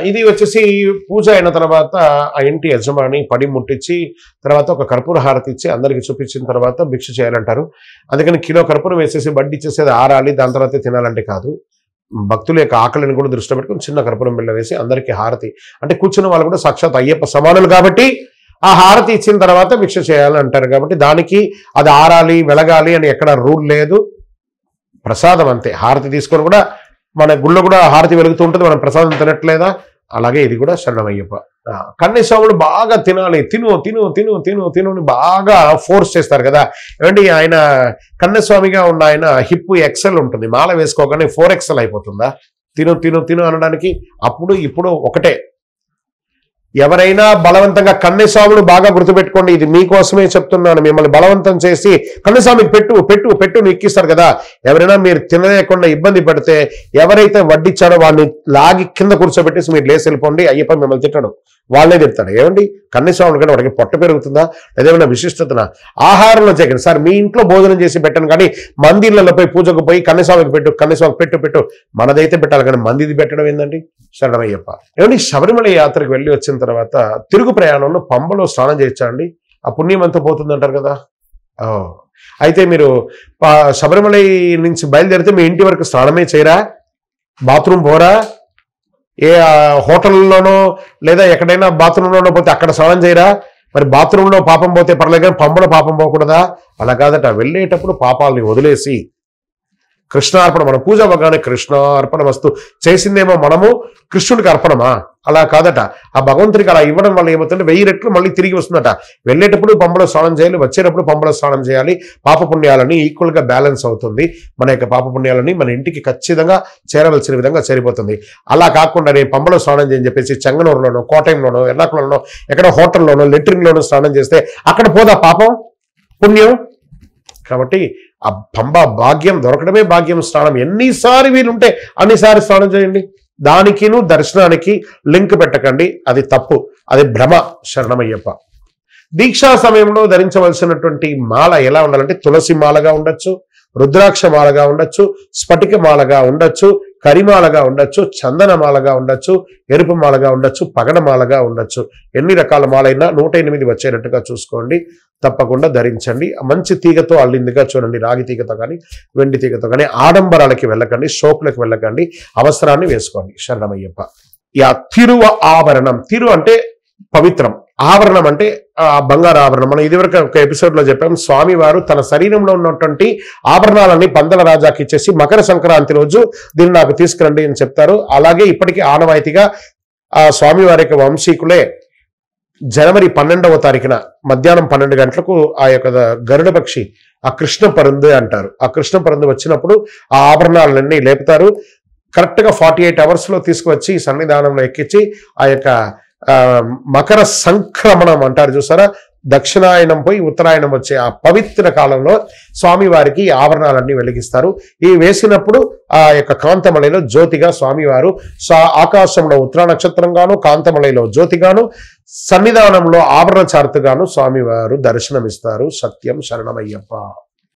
ఇది వచ్చేసి పూజ అయిన తర్వాత ఆ ఇంటి యజమాని పడి ముట్టించి తర్వాత ఒక కర్పూర హారతి ఇచ్చి అందరికి చూపించిన తర్వాత భిక్ష చేయాలంటారు. అందుకని కిలో కర్పూరం వేసేసి బడ్డి ఇచ్చేసేది ఆరాలి దాని తర్వాత తినాలంటే కాదు. భక్తుల యొక్క ఆకలిని కూడా దృష్టిలో పెట్టుకుని చిన్న కర్పూరం బిళ్ళ వేసి అందరికీ హారతి, అంటే కూర్చున్న వాళ్ళు కూడా సాక్షాత్ అయ్యప్ప సమానులు కాబట్టి ఆ హారతి ఇచ్చిన తర్వాత భిక్ష చేయాలని అంటారు. కాబట్టి దానికి అది ఆరాలి వెలగాలి అని ఎక్కడ రూల్ లేదు. ప్రసాదం అంతే. హారతి తీసుకొని కూడా మన గుళ్ళో కూడా హారతి వెలుగుతూ ఉంటుంది, మనం ప్రసాదం తినట్లేదా? అలాగే ఇది కూడా శరణమయ్యప్ప. కన్యస్వాములు బాగా తినాలి, తిను తిను తిను తిను తిను అని బాగా ఫోర్స్ చేస్తారు కదా. ఏమంటే ఆయన కన్యస్వామిగా ఉన్న ఆయన హిప్ ఎక్సెల్ ఉంటుంది, మాల వేసుకోగానే 4XL అయిపోతుందా తిను తిను తిను అనడానికి? అప్పుడు ఇప్పుడు ఒకటే. ఎవరైనా బలవంతంగా కన్యస్వాములు బాగా గుర్తుపెట్టుకోండి, ఇది మీకోసమే చెప్తున్నాను. మిమ్మల్ని బలవంతం చేసి కన్యస్వామికి పెట్టు పెట్టు పెట్టు ఎక్కిస్తారు కదా. ఎవరైనా మీరు తినలేకుండా ఇబ్బంది పడితే ఎవరైతే వడ్డిచ్చాడో వాడిని లాగి కింద కూర్చోబెట్టేసి మీరు లేసి వెళ్ళిపోండి, అయ్యప్ప మిమ్మల్ని తిట్టాడు, వాళ్ళే తిడతాడు. ఏమండి కన్యస్వాములు కంటే వాడికి పొట్ట పెరుగుతుందా? ఏదేమైనా విశిష్టతనా? ఆహారంలో చేయకండి సార్, మీ ఇంట్లో భోజనం చేసి పెట్టండి, కానీ మందిర్లలో పోయి పూజకు పోయి కన్యస్వామికి పెట్టు కన్యస్వామికి పెట్టు పెట్టు మనదైతే పెట్టాలి, కానీ మందిది పెట్టడం ఏందండి? శరణమయ్యప్ప. ఏమండి శబరిమల యాత్రకు వెళ్ళి వచ్చిన తర్వాత తిరుగు ప్రయాణంలో పంబలో స్నానం చేయొచ్చండి? ఆ పుణ్యం అంతా పోతుందంటారు కదా. అయితే మీరు శబరిమల నుంచి బయలుదేరితే మీ ఇంటి వరకు స్నానమే చేయరా? బాత్రూమ్ పోరా? ఏ హోటల్లోనో లేదా ఎక్కడైనా బాత్రూంలోనో పోతే అక్కడ స్నానం చేయరా? మరి బాత్రూంలో పాపం పోతే పర్లేదు కానీ పంబలో పాపం పోకూడదా? అలా కాదట. వెళ్ళేటప్పుడు పాపాలని వదిలేసి కృష్ణార్పణ, మన పూజ అవగానే కృష్ణార్పణ వస్తు చేసిందేమో మనము కృష్ణుడికి అర్పణమా? అలా కాదట. ఆ భగవంతుడికి అలా ఇవ్వడం వల్ల ఏమవుతుందంటే 1000 రెట్లు మళ్ళీ తిరిగి వస్తుందట. వెళ్ళేటప్పుడు పంబలో స్నానం చేయాలి, వచ్చేటప్పుడు పంబలో స్నానం చేయాలి. పాపపుణ్యాలని ఈక్వల్గా బ్యాలెన్స్ అవుతుంది. మన యొక్క పాపపుణ్యాలని మన ఇంటికి ఖచ్చితంగా చేరవలసిన విధంగా చేరిపోతుంది. అలా కాకుండా నేను పంబలో స్నానం చేయని చెప్పేసి చెంగనూరులోనో కోటయంలోనో ఎర్నాకుళంలోనో ఎక్కడో హోటల్లోనో లెట్రిన్లోనో స్నానం చేస్తే అక్కడ పోదా పాపం పుణ్యం? కాబట్టి ఆ పంబ భాగ్యం దొరకడమే భాగ్యం. స్నానం ఎన్నిసారి వీలుంటే అన్నిసారి స్నానం చేయండి. దానికిను దర్శనానికి లింక్ పెట్టకండి, అది తప్పు, అది భ్రమ. శరణమయ్యప్ప. దీక్షా సమయంలో ధరించవలసినటువంటి మాల ఎలా ఉండాలంటే తులసి మాలగా ఉండొచ్చు, రుద్రాక్ష మాలగా ఉండొచ్చు, స్ఫటిక మాలగా ఉండొచ్చు, కరిమాలగా ఉండొచ్చు, చందనమాలగా ఉండొచ్చు, ఎరుపు మాలగా ఉండొచ్చు, పగడమాలగా ఉండొచ్చు. ఎన్ని రకాల మాలైనా 108 వచ్చేటట్టుగా చూసుకోండి. తప్పకుండా ధరించండి. మంచి తీగతో అల్లిందిగా చూడండి, రాగి తీగతో కానీ వెండి తీగతో కానీ. ఆడంబరాలకి వెళ్ళకండి, షోకులకు వెళ్ళకండి, అవసరాన్ని వేసుకోండి. శరణమయ్యప్ప. యా తిరువ ఆభరణం. తిరు అంటే పవిత్రం, ఆభరణం అంటే బంగారు ఆభరణం. మనం ఇదివరకు ఒక ఎపిసోడ్ లో చెప్పాం. స్వామివారు తన శరీరంలో ఉన్నటువంటి ఆభరణాలన్నీ పందల రాజాకి ఇచ్చేసి మకర సంక్రాంతి రోజు దీన్ని నాకు తీసుకురండి అని చెప్తారు. అలాగే ఇప్పటికీ ఆనవాయితీగా ఆ స్వామివారి యొక్క వంశీకులే జనవరి 12వ తారీఖున మధ్యాహ్నం 12 గంటలకు ఆ యొక్క గరుడ పక్షి, ఆ కృష్ణ పరుందు అంటారు, ఆ కృష్ణ పరుందు వచ్చినప్పుడు ఆ ఆభరణాలన్నీ లేపుతారు. కరెక్ట్ గా 48 అవర్స్ లో తీసుకువచ్చి సన్నిధానంలో ఎక్కించి ఆ యొక్క మకర సంక్రమణం అంటారు చూసారా, దక్షిణాయనం పోయి ఉత్తరాయణం వచ్చే ఆ పవిత్ర కాలంలో స్వామివారికి ఆభరణాలన్నీ వెలిగిస్తారు. ఈ వేసినప్పుడు ఆ యొక్క కాంతమలైలో జ్యోతిగా స్వామివారు ఆకాశంలో ఉత్తరా నక్షత్రంగాను, కాంతమలైలో జ్యోతిగాను, సన్నిధానంలో ఆభరణ చార్తుగాను స్వామివారు దర్శనమిస్తారు. సత్యం. శరణమయ్యప్ప.